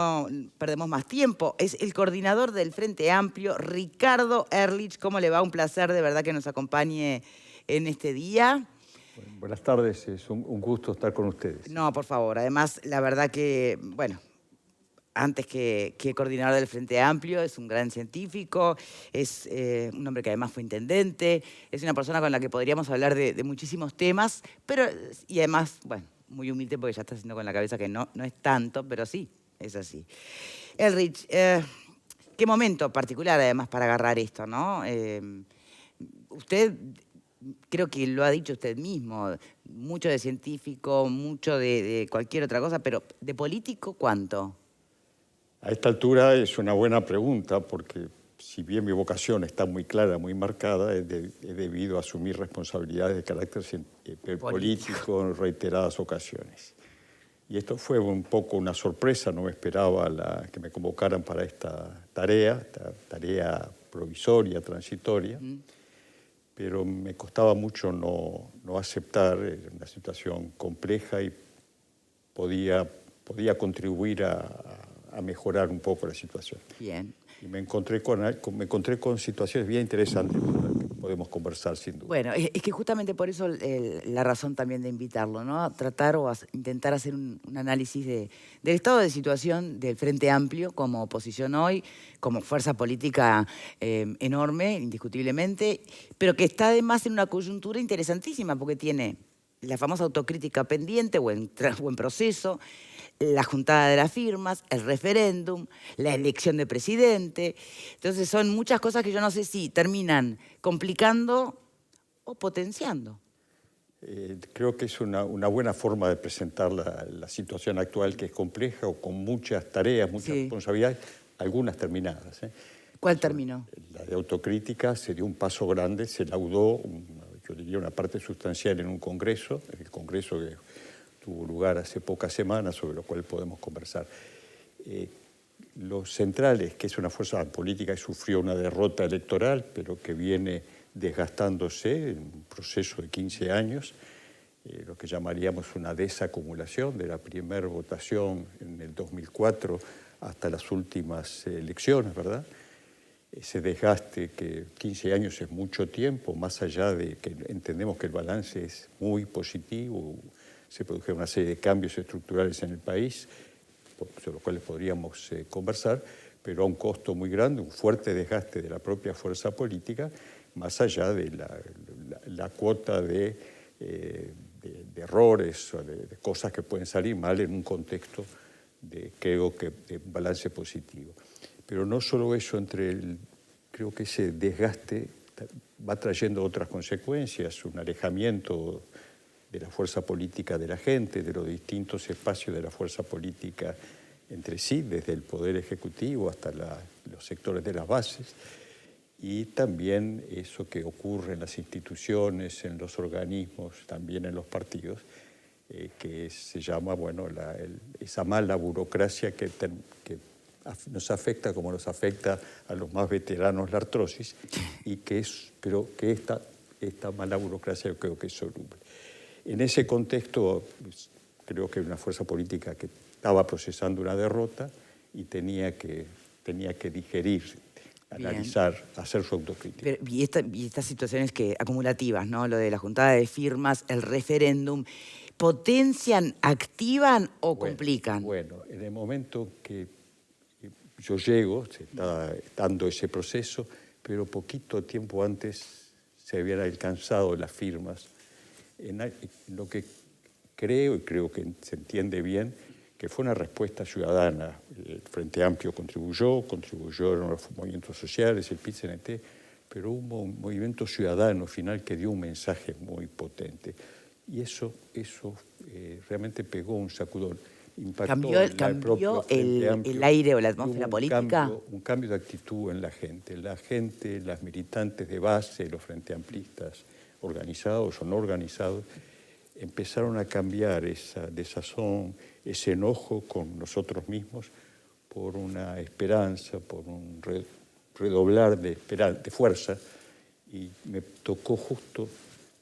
No perdemos más tiempo. Es el coordinador del Frente Amplio, Ricardo Ehrlich. ¿Cómo le va? Un placer de verdad que nos acompañe en este día. Bueno, buenas tardes, es un gusto estar con ustedes. No, por favor. Además, la verdad que, bueno, antes que coordinador del Frente Amplio, es un gran científico, es un hombre que además fue intendente, es una persona con la que podríamos hablar de muchísimos temas, pero, y además, bueno, muy humilde porque ya está haciendo con la cabeza que no es tanto, pero sí, es así. Ehrlich, qué momento particular además para agarrar esto, ¿no? Usted, creo que lo ha dicho usted mismo, mucho de científico, mucho de cualquier otra cosa, pero ¿de político cuánto? A esta altura es una buena pregunta porque si bien mi vocación está muy clara, muy marcada, he debido asumir responsabilidades de carácter político en reiteradas ocasiones. Y esto fue un poco una sorpresa, no me esperaba que me convocaran para esta tarea provisoria, transitoria, pero me costaba mucho no aceptar una situación compleja y podía contribuir a mejorar un poco la situación. Bien. Y me encontré con situaciones bien interesantes con las que podemos conversar sin duda. Bueno, es que justamente por eso la razón también de invitarlo, ¿no? A tratar o intentar hacer un análisis del estado de situación del Frente Amplio como oposición hoy, como fuerza política enorme, indiscutiblemente, pero que está además en una coyuntura interesantísima porque tiene la famosa autocrítica pendiente o en proceso, la juntada de las firmas, el referéndum, la elección de presidente. Entonces son muchas cosas que yo no sé si terminan complicando o potenciando. Creo que es una buena forma de presentar la situación actual, que es compleja o con muchas tareas, muchas responsabilidades, algunas terminadas. ¿Cuál terminó? La de autocrítica se dio un paso grande, se laudó, yo diría una parte sustancial en un congreso, el congreso que tuvo lugar hace pocas semanas, sobre lo cual podemos conversar. Los centrales, que es una fuerza política que sufrió una derrota electoral, pero que viene desgastándose en un proceso de 15 años, lo que llamaríamos una desacumulación de la primera votación en el 2004 hasta las últimas elecciones, ¿verdad? Ese desgaste, que 15 años es mucho tiempo, más allá de que entendemos que el balance es muy positivo, se produjeron una serie de cambios estructurales en el país, sobre los cuales podríamos conversar, pero a un costo muy grande, un fuerte desgaste de la propia fuerza política, más allá de la cuota de errores o de cosas que pueden salir mal en un contexto creo que de balance positivo. Pero no solo eso, creo que ese desgaste va trayendo otras consecuencias, un alejamiento de la fuerza política de la gente, de los distintos espacios de la fuerza política entre sí, desde el Poder Ejecutivo hasta los sectores de las bases, y también eso que ocurre en las instituciones, en los organismos, también en los partidos, que se llama, bueno, esa mala burocracia que nos afecta como nos afecta a los más veteranos la artrosis, pero que esta mala burocracia yo creo que es soluble. En ese contexto, creo que una fuerza política que estaba procesando una derrota y tenía que digerir, analizar, hacer su autocrítica. Pero, y estas situaciones acumulativas, ¿no? Lo de la juntada de firmas, el referéndum, ¿potencian, activan o complican? Bueno, en el momento que yo llego, se está dando ese proceso, pero poquito tiempo antes se habían alcanzado las firmas. En lo que creo, y creo que se entiende bien, que fue una respuesta ciudadana. El Frente Amplio contribuyeron los movimientos sociales, el PIT-CNT, pero hubo un movimiento ciudadano final que dio un mensaje muy potente. Y eso realmente pegó un sacudón. ¿Cambió el aire o la atmósfera política? Un cambio de actitud en la gente. La gente, las militantes de base, los frente amplistas, organizados o no organizados, empezaron a cambiar esa desazón, ese enojo con nosotros mismos por una esperanza, por un redoblar de fuerza, y me tocó justo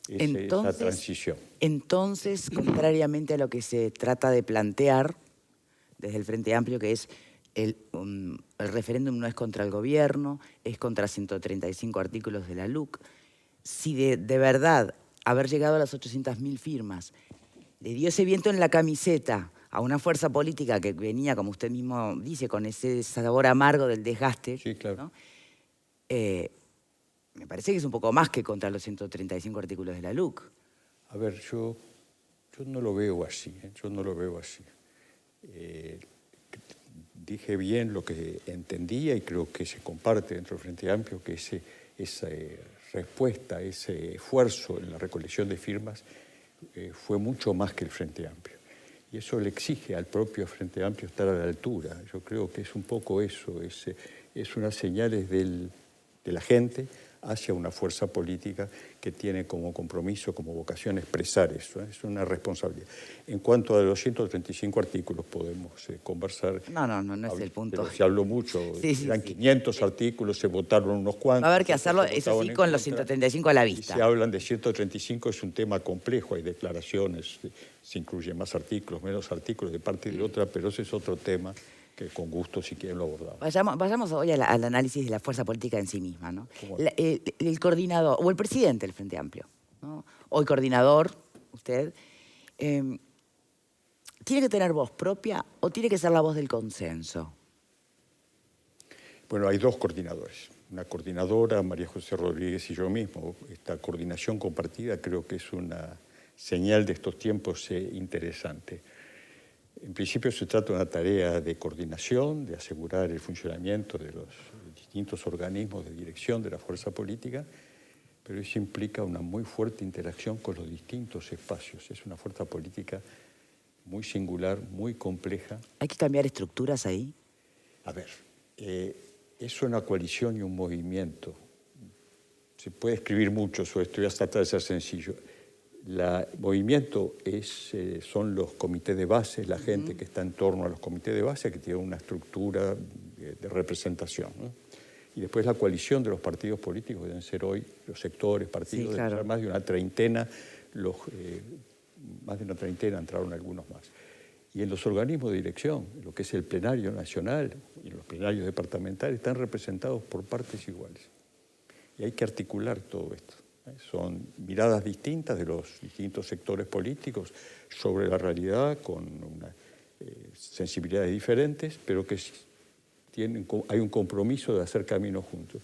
esa transición. Entonces, contrariamente a lo que se trata de plantear desde el Frente Amplio, que es el referéndum no es contra el gobierno, es contra 135 artículos de la LUC. Si de verdad haber llegado a las 800.000 firmas le dio ese viento en la camiseta a una fuerza política que venía, como usted mismo dice, con ese sabor amargo del desgaste, Sí, claro. ¿no? Me parece que es un poco más que contra los 135 artículos de la LUC. A ver, yo no lo veo así, yo no lo veo así. Dije bien lo que entendía y creo que se comparte dentro del Frente Amplio, que esa respuesta, ese esfuerzo en la recolección de firmas fue mucho más que el Frente Amplio. Y eso le exige al propio Frente Amplio estar a la altura. Yo creo que es un poco eso, es unas señales de la gente hacia una fuerza política que tiene como compromiso, como vocación expresar eso. Es una responsabilidad. En cuanto a los 135 artículos podemos conversar. No es el punto. Pero se habló mucho, eran 500 artículos, se votaron unos cuantos. Va a haber que hacerlo, eso sí, con los 135 a la vista. Y se hablan de 135, es un tema complejo, hay declaraciones, se incluyen más artículos, menos artículos de parte y de otra, pero ese es otro tema que con gusto, si quieren, lo abordamos. Vayamos hoy al análisis de la fuerza política en sí misma, ¿no? El coordinador, o el presidente del Frente Amplio, ¿no? Hoy coordinador, usted, ¿tiene que tener voz propia o tiene que ser la voz del consenso? Bueno, hay dos coordinadores. Una coordinadora, María José Rodríguez y yo mismo. Esta coordinación compartida creo que es una señal de estos tiempos interesante. En principio se trata de una tarea de coordinación, de asegurar el funcionamiento de los distintos organismos de dirección de la fuerza política, pero eso implica una muy fuerte interacción con los distintos espacios. Es una fuerza política muy singular, muy compleja. ¿Hay que cambiar estructuras ahí? A ver, es una coalición y un movimiento. Se puede escribir mucho sobre esto, ya trata de ser sencillo. El movimiento son los comités de base, la gente que está en torno a los comités de base, que tiene una estructura de representación, ¿no? Y después la coalición de los partidos políticos, deben ser hoy los sectores, partidos, sí, claro. deben ser más de una treintena, entraron algunos más. Y en los organismos de dirección, lo que es el plenario nacional y los plenarios departamentales, están representados por partes iguales. Y hay que articular todo esto. Son miradas distintas de los distintos sectores políticos sobre la realidad, con sensibilidades diferentes, pero que hay un compromiso de hacer camino juntos.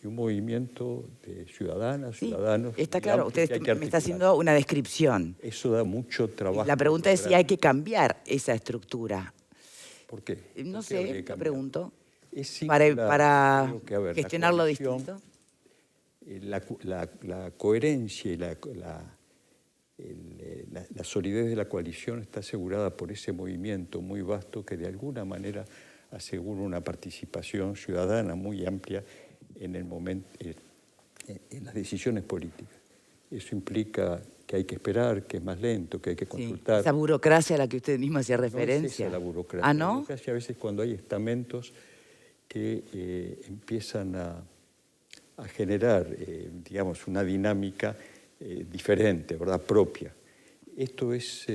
Y un movimiento de ciudadanas, ciudadanos. Está claro, usted me está haciendo una descripción. Eso da mucho trabajo. La pregunta es si hay que cambiar esa estructura. ¿Por qué? No sé, lo pregunto. Es para gestionarlo distinto. La coherencia y la solidez de la coalición está asegurada por ese movimiento muy vasto que de alguna manera asegura una participación ciudadana muy amplia en las decisiones políticas. Eso implica que hay que esperar, que es más lento, que hay que consultar. Esa burocracia a la que usted misma hacía referencia. No es esa la burocracia. ¿Ah, no? La burocracia a veces cuando hay estamentos que empiezan a generar, digamos, una dinámica diferente, ¿verdad?, propia. Esto es,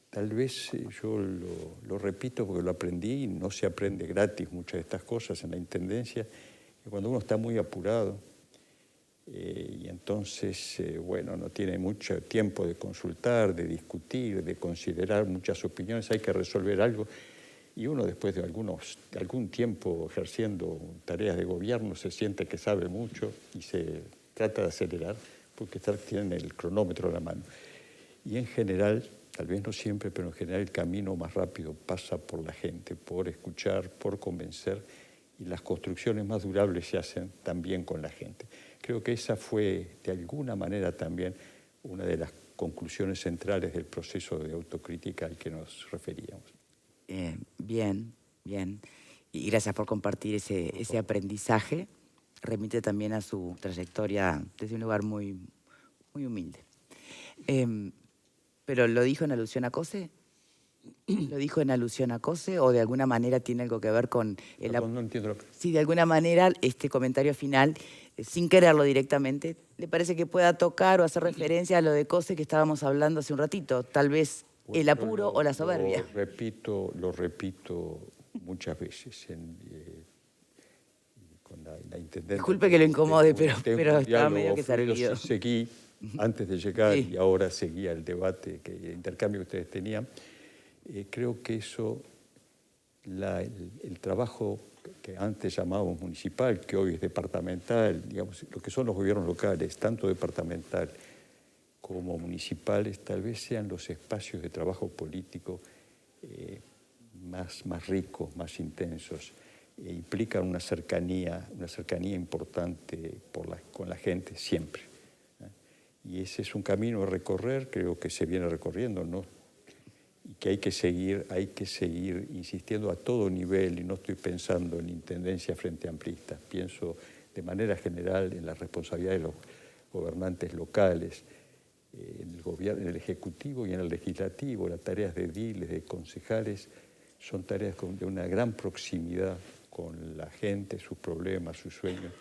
tal vez yo lo repito porque lo aprendí, y no se aprende gratis muchas de estas cosas en la Intendencia, que cuando uno está muy apurado y entonces, bueno, no tiene mucho tiempo de consultar, de discutir, de considerar muchas opiniones, hay que resolver algo. Y uno después de algún tiempo ejerciendo tareas de gobierno se siente que sabe mucho y se trata de acelerar porque tienen el cronómetro a la mano. Y en general, tal vez no siempre, pero en general el camino más rápido pasa por la gente, por escuchar, por convencer, y las construcciones más durables se hacen también con la gente. Creo que esa fue de alguna manera también una de las conclusiones centrales del proceso de autocrítica al que nos referíamos. Bien. Y gracias por compartir ese aprendizaje. Remite también a su trayectoria desde un lugar muy, muy humilde. ¿Pero lo dijo en alusión a COSE? ¿Lo dijo en alusión a COSE o de alguna manera tiene algo que ver con... No entiendo. Sí, de alguna manera este comentario final, sin quererlo directamente, ¿le parece que pueda tocar o hacer referencia a lo de COSE que estábamos hablando hace un ratito? Tal vez el apuro o la soberbia. Lo repito muchas veces. Con la intendente. Disculpe que lo incomode, pero estaba diálogo medio que fluido, servido. sí, seguí antes de llegar Sí. y ahora seguía el debate, el intercambio que ustedes tenían. Creo que eso, el trabajo que antes llamábamos municipal, que hoy es departamental, digamos, lo que son los gobiernos locales, tanto departamental como municipales, tal vez sean los espacios de trabajo político más ricos, más intensos. Implican una cercanía importante con la gente siempre. Y ese es un camino a recorrer, creo que se viene recorriendo, ¿no? Y que hay que seguir insistiendo a todo nivel, y no estoy pensando en intendencia frente amplista, pienso de manera general en la responsabilidad de los gobernantes locales, en el gobierno, en el ejecutivo y en el legislativo. Las tareas de ediles, de concejales, son tareas de una gran proximidad con la gente, sus problemas, sus sueños,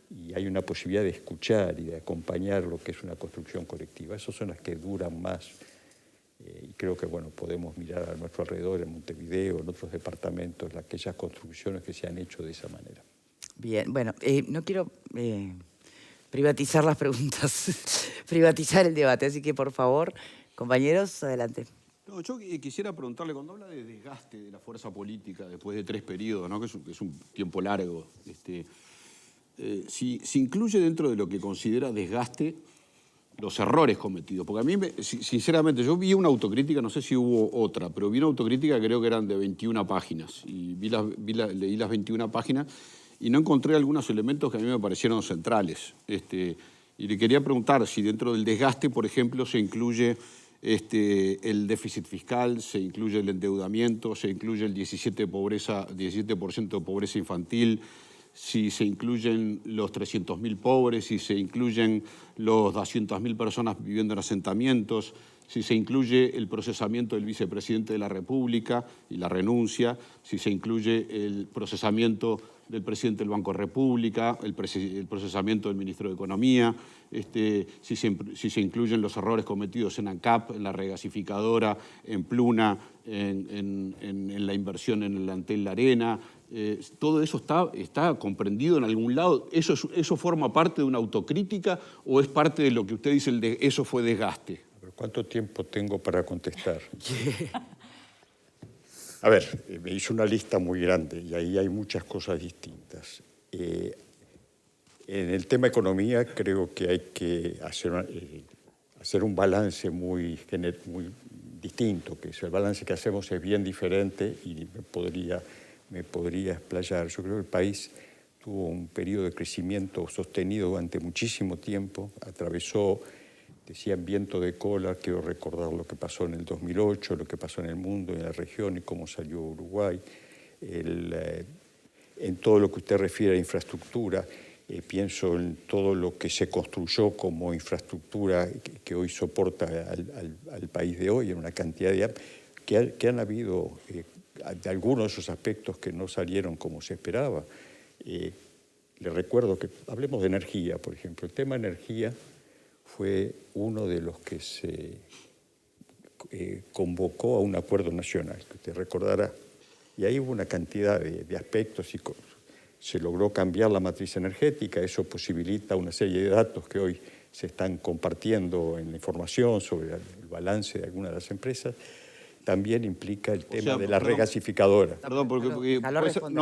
y hay una posibilidad de escuchar y de acompañar lo que es una construcción colectiva. Esas son las que duran más. Y creo que bueno, podemos mirar a nuestro alrededor, en Montevideo, en otros departamentos, aquellas construcciones que se han hecho de esa manera. Bien, bueno, no quiero privatizar las preguntas, privatizar el debate, así que por favor, compañeros, adelante. No, yo quisiera preguntarle, cuando habla de desgaste de la fuerza política después de 3 periodos, ¿no? que es un tiempo largo, si incluye dentro de lo que considera desgaste los errores cometidos. Porque a mí, sinceramente, yo vi una autocrítica, no sé si hubo otra, pero vi una autocrítica que creo que eran de 21 páginas. Y leí las 21 páginas y no encontré algunos elementos que a mí me parecieron centrales. Y le quería preguntar si dentro del desgaste, por ejemplo, se incluye el déficit fiscal, se incluye el endeudamiento, se incluye el 17% de pobreza infantil, si se incluyen los 300.000 pobres, si se incluyen los 200.000 personas viviendo en asentamientos, si se incluye el procesamiento del vicepresidente de la República y la renuncia, si se incluye el procesamiento del presidente del Banco de República, el procesamiento del ministro de Economía, si se incluyen los errores cometidos en ANCAP, en la regasificadora, en Pluna, en la inversión en el Antel La Arena. ¿Todo eso está comprendido en algún lado? ¿Eso forma parte de una autocrítica o es parte de lo que usted dice, eso fue desgaste? ¿Cuánto tiempo tengo para contestar? A ver, me hizo una lista muy grande y ahí hay muchas cosas distintas. En el tema economía creo que hay que hacer un balance muy distinto, que el balance que hacemos es bien diferente y me podría explayar. Yo creo que el país tuvo un periodo de crecimiento sostenido durante muchísimo tiempo, atravesó, decían, viento de cola. Quiero recordar lo que pasó en el 2008, lo que pasó en el mundo, en la región y cómo salió Uruguay. En todo lo que usted refiere a infraestructura, pienso en todo lo que se construyó como infraestructura que hoy soporta al país de hoy, en una cantidad de que han habido de algunos de esos aspectos que no salieron como se esperaba. Le recuerdo que hablemos de energía, por ejemplo. El tema energía fue uno de los que se convocó a un acuerdo nacional, que usted recordará. Y ahí hubo una cantidad de aspectos y se logró cambiar la matriz energética. Eso posibilita una serie de datos que hoy se están compartiendo en la información sobre el balance de algunas de las empresas. También implica el tema de la regasificadora. Perdón, porque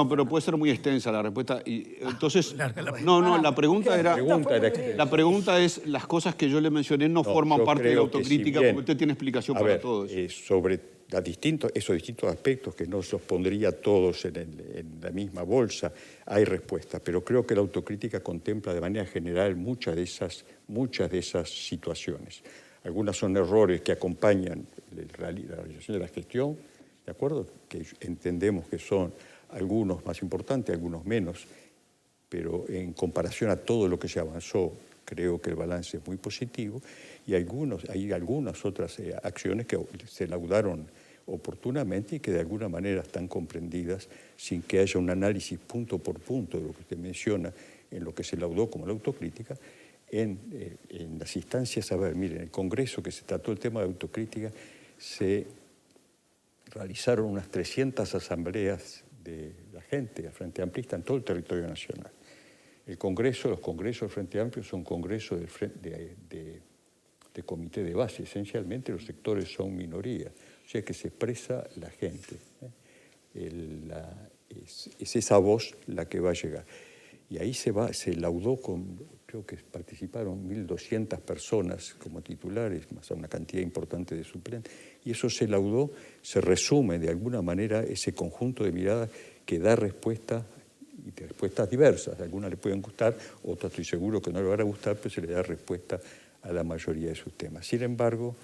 pero puede ser muy extensa la respuesta. Y entonces, la pregunta es, las cosas que yo le mencioné no forman parte de la autocrítica, porque usted tiene explicación para todo eso. Sobre esos distintos aspectos, que no los pondría todos en la misma bolsa, hay respuestas, pero creo que la autocrítica contempla de manera general muchas de esas situaciones. Algunas son errores que acompañan la realización de la gestión, ¿de acuerdo? Que entendemos que son algunos más importantes, algunos menos, pero en comparación a todo lo que se avanzó, creo que el balance es muy positivo, y hay algunas otras acciones que se laudaron oportunamente y que de alguna manera están comprendidas sin que haya un análisis punto por punto de lo que usted menciona en lo que se laudó como la autocrítica. En las instancias, a ver, miren, en el Congreso que se trató el tema de autocrítica, se realizaron unas 300 asambleas de la gente del Frente Amplista en todo el territorio nacional. Los congresos del Frente Amplio son congresos de comité de base. Esencialmente los sectores son minorías, o sea que se expresa la gente. Es esa voz la que va a llegar. Y ahí se laudó creo que participaron 1.200 personas como titulares, más una cantidad importante de suplentes, y eso se laudó, se resume de alguna manera ese conjunto de miradas que da respuesta, y de respuestas diversas. Algunas le pueden gustar, otras estoy seguro que no le van a gustar, pero se le da respuesta a la mayoría de sus temas. Sin embargo,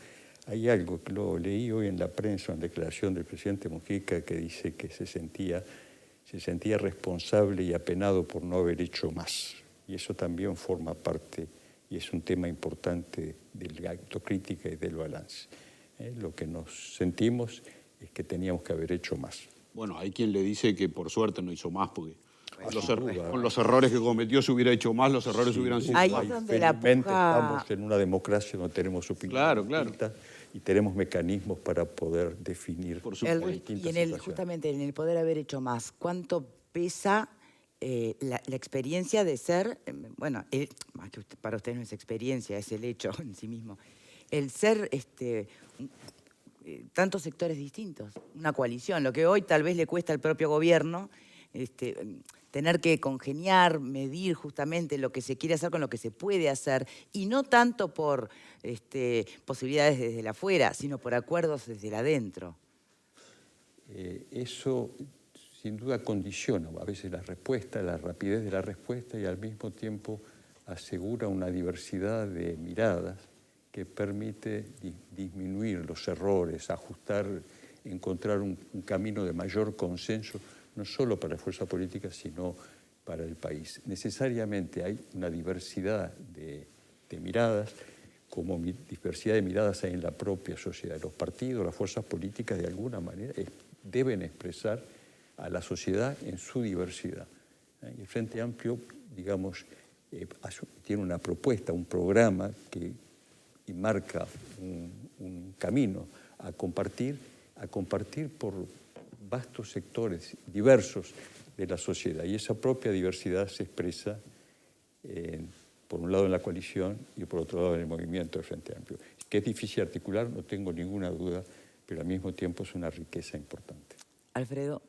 hay algo que lo leí hoy en la prensa, en declaración del presidente Mujica, que dice que se sentía responsable y apenado por no haber hecho más. Y eso también forma parte, y es un tema importante de la autocrítica y del balance. Lo que nos sentimos es que teníamos que haber hecho más. Bueno, hay quien le dice que por suerte no hizo más, porque con los errores que cometió, si hubiera hecho más, los errores hubieran sido ahí más. es donde la puja... Estamos en una democracia donde tenemos opiniones Claro. y tenemos mecanismos para poder definir distintas situaciones. Justamente en el poder haber hecho más, ¿cuánto pesa la experiencia de ser, más que para ustedes no es experiencia, es el hecho en sí mismo, el ser tantos sectores distintos, una coalición, lo que hoy tal vez le cuesta al propio gobierno, tener que congeniar, medir justamente lo que se quiere hacer con lo que se puede hacer, y no tanto por posibilidades desde la afuera, sino por acuerdos desde la adentro. Eso sin duda condiciona a veces la respuesta, la rapidez de la respuesta, y al mismo tiempo asegura una diversidad de miradas que permite disminuir los errores, ajustar, encontrar un camino de mayor consenso, no solo para la fuerza política, sino para el país. Necesariamente hay una diversidad de miradas, como diversidad de miradas hay en la propia sociedad. Los partidos, las fuerzas políticas, de alguna manera, deben expresar a la sociedad en su diversidad. Y el Frente Amplio, digamos, tiene una propuesta, un programa que marca un camino a compartir por vastos sectores diversos de la sociedad. Y esa propia diversidad se expresa, por un lado en la coalición y por otro lado en el movimiento del Frente Amplio. Que es difícil articular, no tengo ninguna duda, pero al mismo tiempo es una riqueza importante. Alfredo.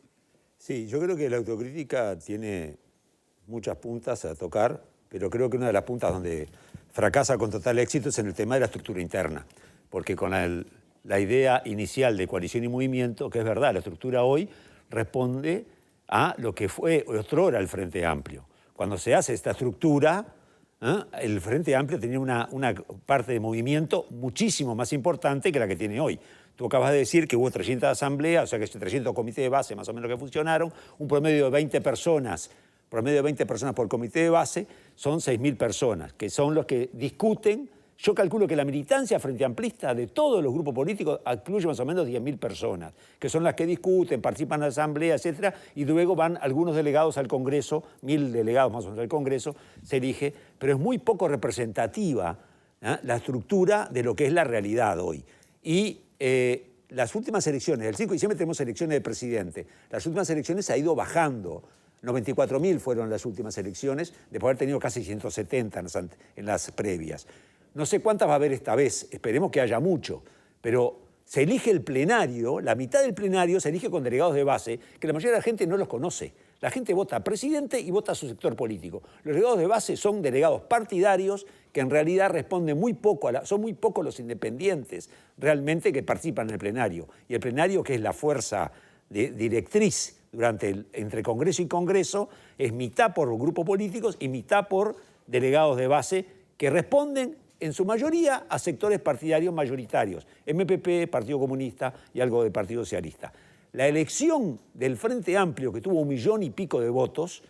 Sí, yo creo que la autocrítica tiene muchas puntas a tocar, pero creo que una de las puntas donde fracasa con total éxito es en el tema de la estructura interna, porque con la idea inicial de coalición y movimiento, que es verdad, la estructura hoy responde a lo que fue otrora el Frente Amplio. Cuando se hace esta estructura, el Frente Amplio tenía una parte de movimiento muchísimo más importante que la que tiene hoy. Tú acabas de decir que hubo 300 asambleas, o sea que 300 comités de base más o menos que funcionaron, un promedio de 20 personas por comité de base, son 6.000 personas, que son los que discuten. Yo calculo que la militancia frente amplista de todos los grupos políticos incluye más o menos 10.000 personas, que son las que discuten, participan en la asamblea, etcétera, y luego van algunos delegados al Congreso, 1.000 delegados más o menos al Congreso, se elige, pero es muy poco representativa la estructura de lo que es la realidad hoy. Y las últimas elecciones, el 5 de diciembre tenemos elecciones de presidente, las últimas elecciones se ha ido bajando. 94.000 fueron las últimas elecciones, después de haber tenido casi 170 en las previas. No sé cuántas va a haber esta vez, esperemos que haya mucho, pero se elige el plenario, la mitad del plenario se elige con delegados de base, que la mayoría de la gente no los conoce. La gente vota a presidente y vota a su sector político. Los delegados de base son delegados partidarios que en realidad responden muy poco, son muy pocos los independientes realmente que participan en el plenario. Y el plenario, que es la fuerza directriz entre Congreso y Congreso, es mitad por grupos políticos y mitad por delegados de base que responden en su mayoría a sectores partidarios mayoritarios, MPP, Partido Comunista y algo de Partido Socialista. La elección del Frente Amplio, que tuvo 1 millón y pico de votos,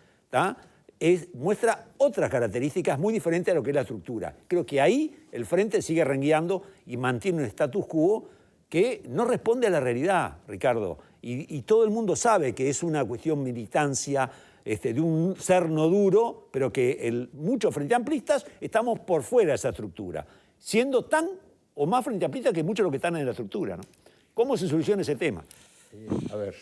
muestra otras características muy diferentes a lo que es la estructura. Creo que ahí el Frente sigue rengueando y mantiene un status quo que no responde a la realidad, Ricardo. Y todo el mundo sabe que es una cuestión militancia, de un ser no duro, pero que muchos frente amplistas estamos por fuera de esa estructura, siendo tan o más frente amplistas que muchos de los que están en la estructura, ¿no? ¿Cómo se soluciona ese tema? A ver,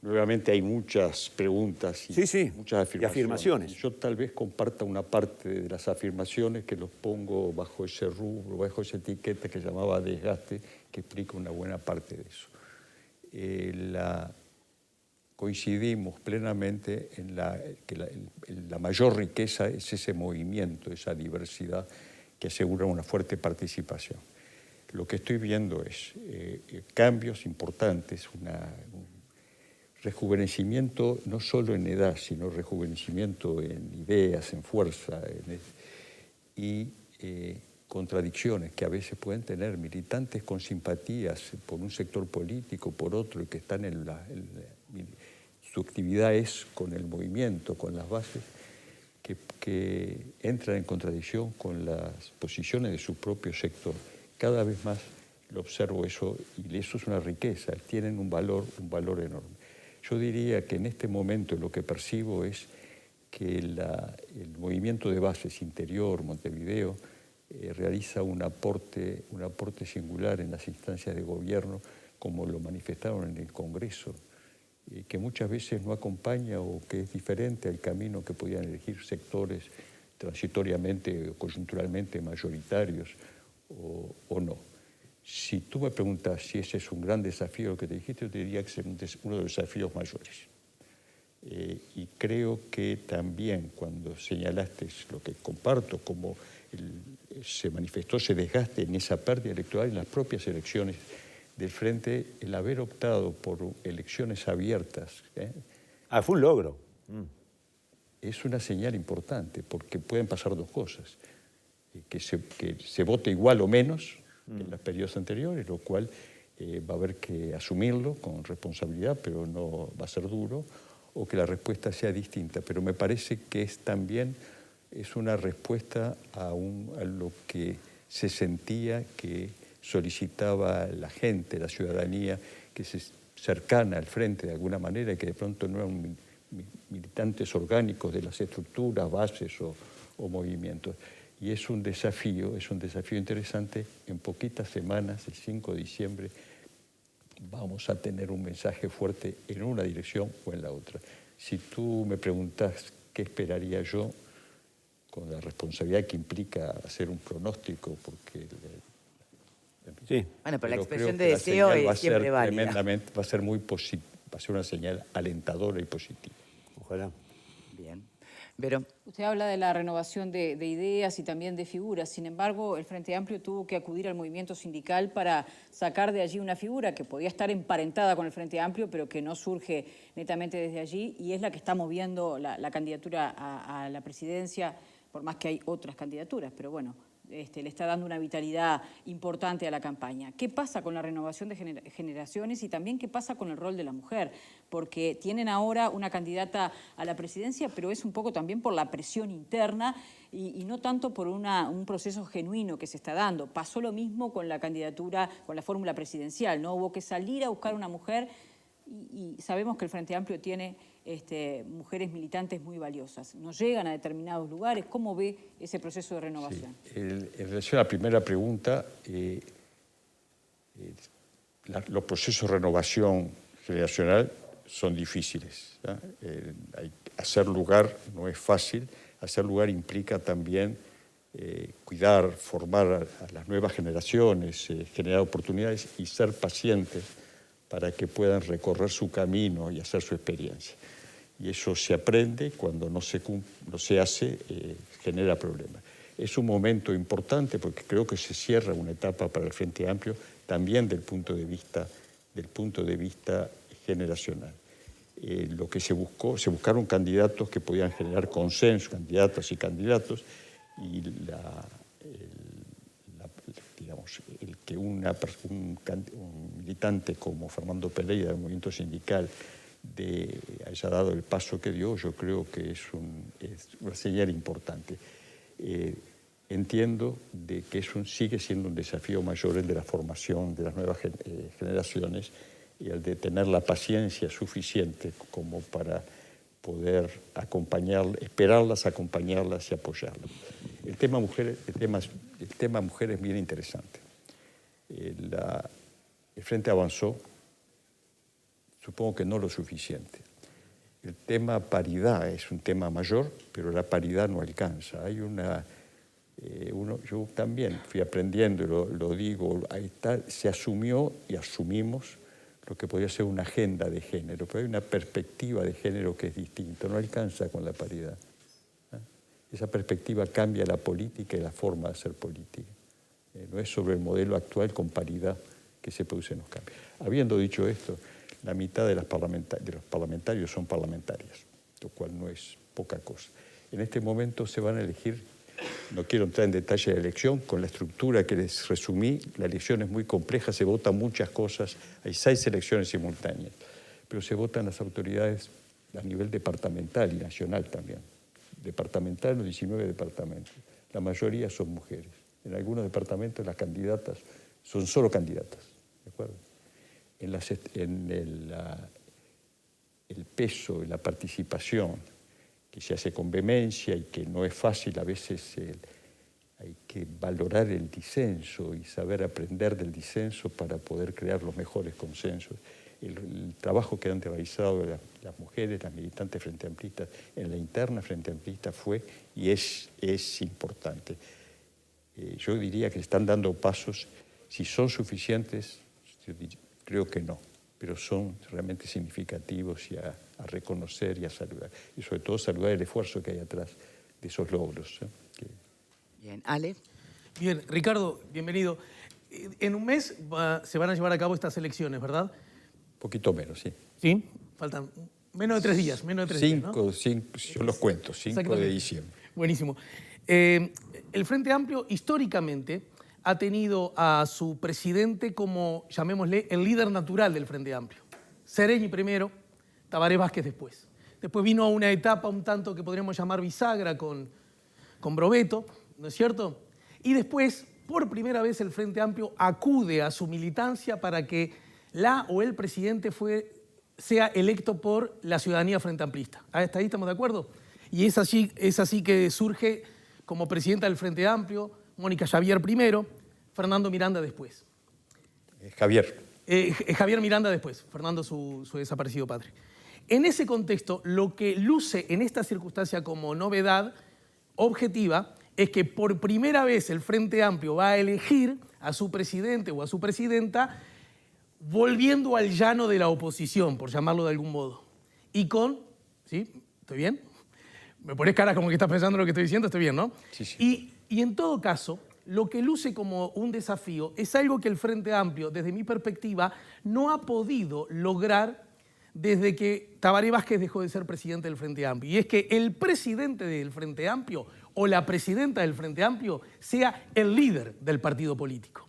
nuevamente hay muchas preguntas y Sí, muchas y afirmaciones. Yo tal vez comparta una parte de las afirmaciones que los pongo bajo ese rubro, bajo esa etiqueta que llamaba desgaste, que explica una buena parte de eso. Coincidimos plenamente en que la mayor riqueza es ese movimiento, esa diversidad que asegura una fuerte participación. Lo que estoy viendo es cambios importantes, un rejuvenecimiento no solo en edad, sino rejuvenecimiento en ideas, en fuerza, y contradicciones que a veces pueden tener militantes con simpatías por un sector político, por otro, y que están su actividad es con el movimiento, con las bases, que entran en contradicción con las posiciones de su propio sector. Cada vez más lo observo eso, y eso es una riqueza, tienen un valor enorme. Yo diría que en este momento lo que percibo es que el movimiento de bases Interior, Montevideo, realiza un aporte singular en las instancias de gobierno, como lo manifestaron en el Congreso, que muchas veces no acompaña o que es diferente al camino que podían elegir sectores transitoriamente o coyunturalmente mayoritarios o no. Si tú me preguntas si ese es un gran desafío lo que te dijiste, yo te diría que es uno de los desafíos mayores. Y creo que también cuando señalaste lo que comparto, como se manifestó ese desgaste en esa pérdida electoral en las propias elecciones del Frente, el haber optado por elecciones abiertas. Fue un logro. Es una señal importante, porque pueden pasar dos cosas. Que se vote igual o menos que en los periodos anteriores, lo cual va a haber que asumirlo con responsabilidad, pero no va a ser duro, o que la respuesta sea distinta. Pero me parece que también es una respuesta a lo que se sentía que solicitaba la gente, la ciudadanía, que se cercana al Frente de alguna manera, y que de pronto no eran militantes orgánicos de las estructuras, bases o movimientos. Y es un desafío interesante. En poquitas semanas, el 5 de diciembre, vamos a tener un mensaje fuerte en una dirección o en la otra. Si tú me preguntas qué esperaría yo, con la responsabilidad que implica hacer un pronóstico, porque... Sí. Bueno, pero la expresión de la deseo señal es siempre válida. tremendamente, va a ser una señal alentadora y positiva. Ojalá. Bien. Pero usted habla de la renovación de ideas y también de figuras. Sin embargo, el Frente Amplio tuvo que acudir al movimiento sindical para sacar de allí una figura que podía estar emparentada con el Frente Amplio, pero que no surge netamente desde allí, y es la que está moviendo la candidatura a la presidencia, por más que hay otras candidaturas, pero bueno, le está dando una vitalidad importante a la campaña. ¿Qué pasa con la renovación de generaciones y también qué pasa con el rol de la mujer? Porque tienen ahora una candidata a la presidencia, pero es un poco también por la presión interna y no tanto por un proceso genuino que se está dando. Pasó lo mismo con la candidatura, con la fórmula presidencial, ¿no? Hubo que salir a buscar una mujer y sabemos que el Frente Amplio tiene mujeres militantes muy valiosas. No llegan a determinados lugares. ¿Cómo ve ese proceso de renovación? Sí. En relación a la primera pregunta, los procesos de renovación generacional son difíciles. Hacer lugar no es fácil. Hacer lugar implica también cuidar, formar a las nuevas generaciones, generar oportunidades y ser pacientes para que puedan recorrer su camino y hacer su experiencia. Y eso se aprende, cuando no se hace, genera problemas. Es un momento importante porque creo que se cierra una etapa para el Frente Amplio, también del punto de vista generacional. Lo que se buscaron candidatos que podían generar consenso, candidatas y candidatos, y digamos, el que un militante como Fernando Pereira del movimiento sindical haya dado el paso que dio, yo creo que es una señal importante. Entiendo de que sigue siendo un desafío mayor el de la formación de las nuevas generaciones y el de tener la paciencia suficiente como para poder esperarlas, acompañarlas y apoyarlas. El tema mujer es bien interesante. El Frente avanzó Supongo que no lo suficiente. El tema paridad es un tema mayor, pero la paridad no alcanza. Hay yo también fui aprendiendo, lo digo, ahí está, se asumió y asumimos lo que podría ser una agenda de género, pero hay una perspectiva de género que es distinta, no alcanza con la paridad. Esa perspectiva cambia la política y la forma de hacer política. No es sobre el modelo actual con paridad que se producen los cambios. Habiendo dicho esto, la mitad de los parlamentarios son parlamentarias, lo cual no es poca cosa. En este momento se van a elegir, no quiero entrar en detalle de la elección, con la estructura que les resumí, la elección es muy compleja, se votan muchas cosas, hay 6 elecciones simultáneas, pero se votan las autoridades a nivel departamental y nacional también. Departamental, los 19 departamentos. La mayoría son mujeres. En algunos departamentos las candidatas son solo candidatas, ¿de acuerdo? El peso y la participación que se hace con vehemencia y que no es fácil, a veces hay que valorar el disenso y saber aprender del disenso para poder crear los mejores consensos. El trabajo que han realizado las mujeres, las militantes frente amplistas, en la interna frente amplista fue y es importante. Yo diría que están dando pasos, si son suficientes, creo que no, pero son realmente significativos y a reconocer y a saludar. Y sobre todo saludar el esfuerzo que hay atrás de esos logros. Bien, Ale. Bien, Ricardo, bienvenido. En un mes se van a llevar a cabo estas elecciones, ¿verdad? Un poquito menos, sí. ¿Sí? Faltan menos de 3 días, menos de 3 días, ¿no? Cinco, yo los cuento, 5 de diciembre. Buenísimo. El Frente Amplio, históricamente, ha tenido a su presidente como, llamémosle, el líder natural del Frente Amplio. Sereñi primero, Tabaré Vázquez después. Después vino una etapa un tanto que podríamos llamar bisagra con Brovetto, ¿no es cierto? Y después, por primera vez, el Frente Amplio acude a su militancia para que la o el presidente sea electo por la ciudadanía frente amplista. ¿Hasta ahí estamos de acuerdo? Y es así que surge como presidenta del Frente Amplio Mónica Javier primero, Fernando Miranda después. Javier. Javier Miranda después, Fernando su desaparecido padre. En ese contexto, lo que luce en esta circunstancia como novedad objetiva es que por primera vez el Frente Amplio va a elegir a su presidente o a su presidenta volviendo al llano de la oposición, por llamarlo de algún modo. Y con... ¿Sí? ¿Estoy bien? Me pones cara como que estás pensando lo que estoy diciendo, estoy bien, ¿no? Sí, sí. Y en todo caso, lo que luce como un desafío es algo que el Frente Amplio, desde mi perspectiva, no ha podido lograr desde que Tabaré Vázquez dejó de ser presidente del Frente Amplio. Y es que el presidente del Frente Amplio o la presidenta del Frente Amplio sea el líder del partido político.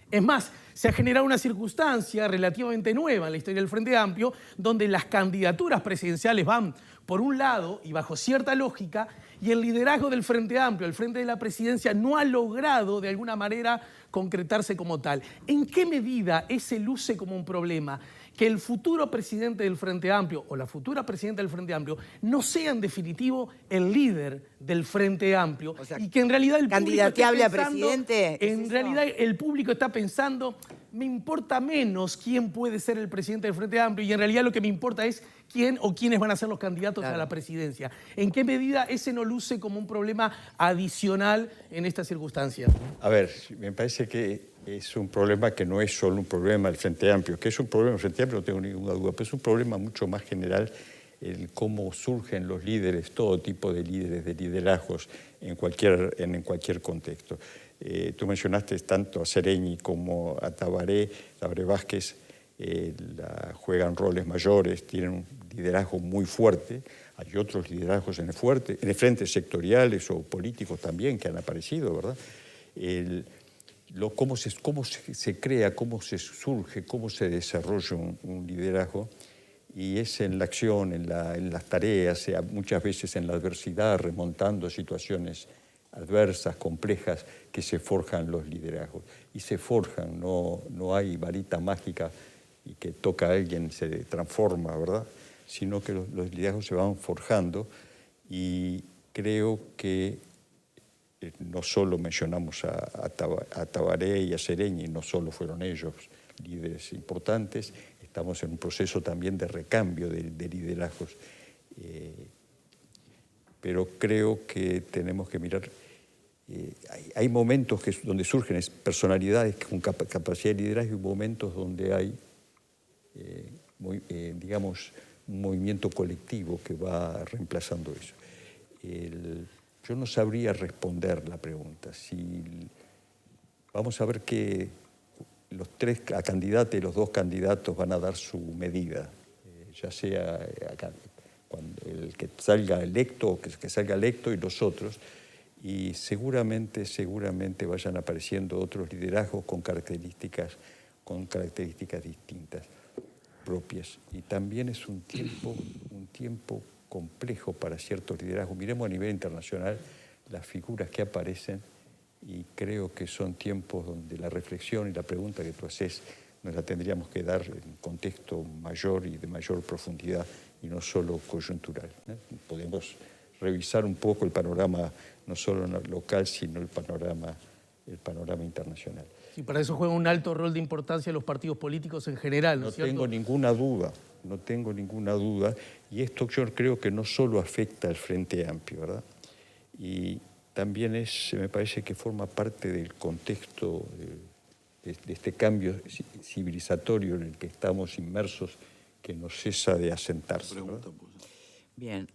Es más, se ha generado una circunstancia relativamente nueva en la historia del Frente Amplio, donde las candidaturas presidenciales van por un lado y bajo cierta lógica, y el liderazgo del Frente Amplio, el Frente de la Presidencia, no ha logrado de alguna manera concretarse como tal. ¿En qué medida ese luce como un problema? Que el futuro presidente del Frente Amplio o la futura presidenta del Frente Amplio no sea en definitivo el líder del Frente Amplio, o sea, y que en realidad el candidateable a presidente. En realidad el público está pensando, me importa menos quién puede ser el presidente del Frente Amplio y en realidad lo que me importa es quién o quiénes van a ser los candidatos a la presidencia. ¿En qué medida ese no luce como un problema adicional en esta circunstancia? A ver, me parece que es un problema que no es solo un problema del Frente Amplio, que es un problema del Frente Amplio, no tengo ninguna duda, pero es un problema mucho más general el cómo surgen los líderes, todo tipo de líderes, de liderazgos en cualquier contexto. Tú mencionaste tanto a Sereñi como a Tabaré Vázquez, juegan roles mayores, tienen un liderazgo muy fuerte. Hay otros liderazgos en el frente sectoriales o políticos también que han aparecido, ¿verdad? Cómo se crea, cómo se surge, cómo se desarrolla un liderazgo, y es en la acción, en las tareas, muchas veces en la adversidad, remontando situaciones adversas, complejas, que se forjan los liderazgos. Y se forjan, no hay varita mágica y que toca a alguien se transforma, ¿verdad? Sino que los liderazgos se van forjando, y creo que no solo mencionamos a Tabaré y a Sereñi, no solo fueron ellos líderes importantes, estamos en un proceso también de recambio de liderazgos. Pero creo que tenemos que mirar, hay momentos donde surgen personalidades con capacidad de liderazgo y momentos donde hay, digamos, un movimiento colectivo que va reemplazando eso. Yo no sabría responder la pregunta. Vamos a ver que los tres candidatos y los dos candidatos van a dar su medida, ya sea el que salga electo o que salga electo y los otros, y seguramente vayan apareciendo otros liderazgos con características distintas, propias. Y también es un tiempo complejo para ciertos liderazgos. Miremos a nivel internacional las figuras que aparecen y creo que son tiempos donde la reflexión y la pregunta que tú haces nos la tendríamos que dar en un contexto mayor y de mayor profundidad y no solo coyuntural. Podemos revisar un poco el panorama no solo local, sino el panorama internacional. Y para eso juega un alto rol de importancia los partidos políticos en general, ¿no es cierto? No tengo ninguna duda. Y esto yo creo que no solo afecta al Frente Amplio, ¿verdad? Y también me parece que forma parte del contexto de este cambio civilizatorio en el que estamos inmersos, que no cesa de asentarse, ¿verdad? Bien,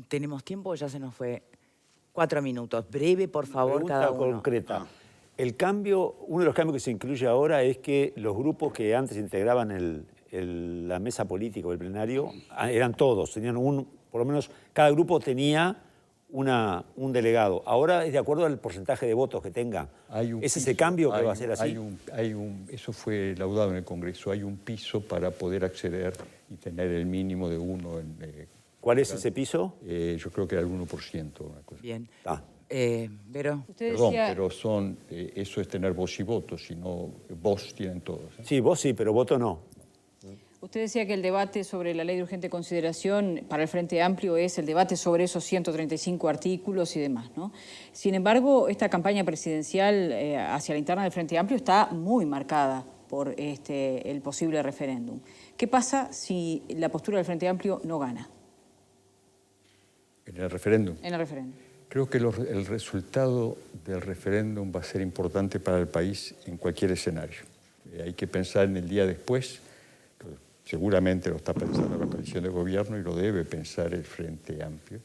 ¿tenemos tiempo o ya se nos fue? 4 minutos. Breve, por favor, cada uno. Concreta. El cambio, uno de los cambios que se incluye ahora es que los grupos que antes integraban la mesa política o el plenario eran todos, tenían por lo menos cada grupo tenía un delegado. Ahora es de acuerdo al porcentaje de votos que tenga. ¿Es ese cambio que va a ser así? Eso fue laudado en el Congreso. Hay un piso para poder acceder y tener el mínimo de uno. ¿Cuál es ese piso? Yo creo que era el 1%. Una cosa. Bien. Perdón, pero eso es tener voz y voto, si no, voz tienen todos. Sí, voz sí, pero voto no. Usted decía que el debate sobre la ley de urgente consideración para el Frente Amplio es el debate sobre esos 135 artículos y demás, ¿no? Sin embargo, esta campaña presidencial hacia la interna del Frente Amplio está muy marcada por el posible referéndum. ¿Qué pasa si la postura del Frente Amplio no gana? ¿En el referéndum? En el referéndum. Creo que el resultado del referéndum va a ser importante para el país en cualquier escenario. Hay que pensar en el día después. Seguramente lo está pensando la coalición de gobierno y lo debe pensar el Frente Amplio.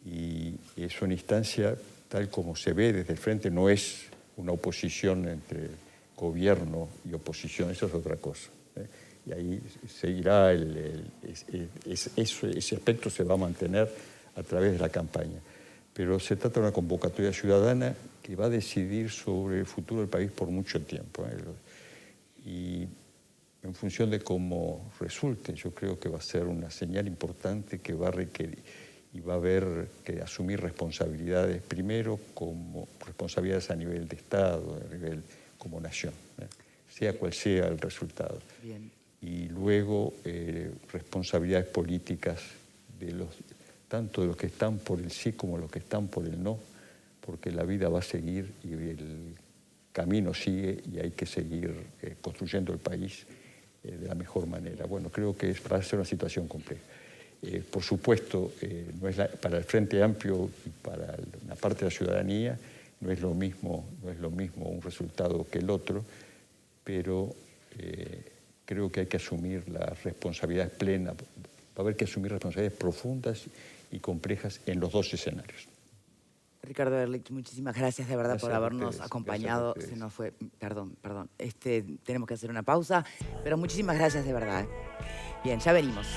Y es una instancia, tal como se ve desde el Frente, no es una oposición entre gobierno y oposición, eso es otra cosa. Y ahí seguirá, ese aspecto se va a mantener a través de la campaña. Pero se trata de una convocatoria ciudadana que va a decidir sobre el futuro del país por mucho tiempo. Y en función de cómo resulte, yo creo que va a ser una señal importante que va a requerir y va a haber que asumir responsabilidades, primero como responsabilidades a nivel de Estado, a nivel como nación, sea cual sea el resultado. Bien. Y luego responsabilidades políticas tanto de los que están por el sí como de los que están por el no, porque la vida va a seguir y el camino sigue y hay que seguir construyendo el país de la mejor manera. Bueno, creo que va a ser una situación compleja. Por supuesto, no es para el Frente Amplio y para una parte de la ciudadanía no es lo mismo un resultado que el otro, pero creo que hay que asumir las responsabilidades plenas. Va a haber que asumir responsabilidades profundas y complejas en los dos escenarios. Ricardo Ehrlich, muchísimas gracias de verdad Gracias por habernos ustedes, acompañado. Se nos fue, perdón. Tenemos que hacer una pausa, pero muchísimas gracias de verdad. Bien, ya venimos.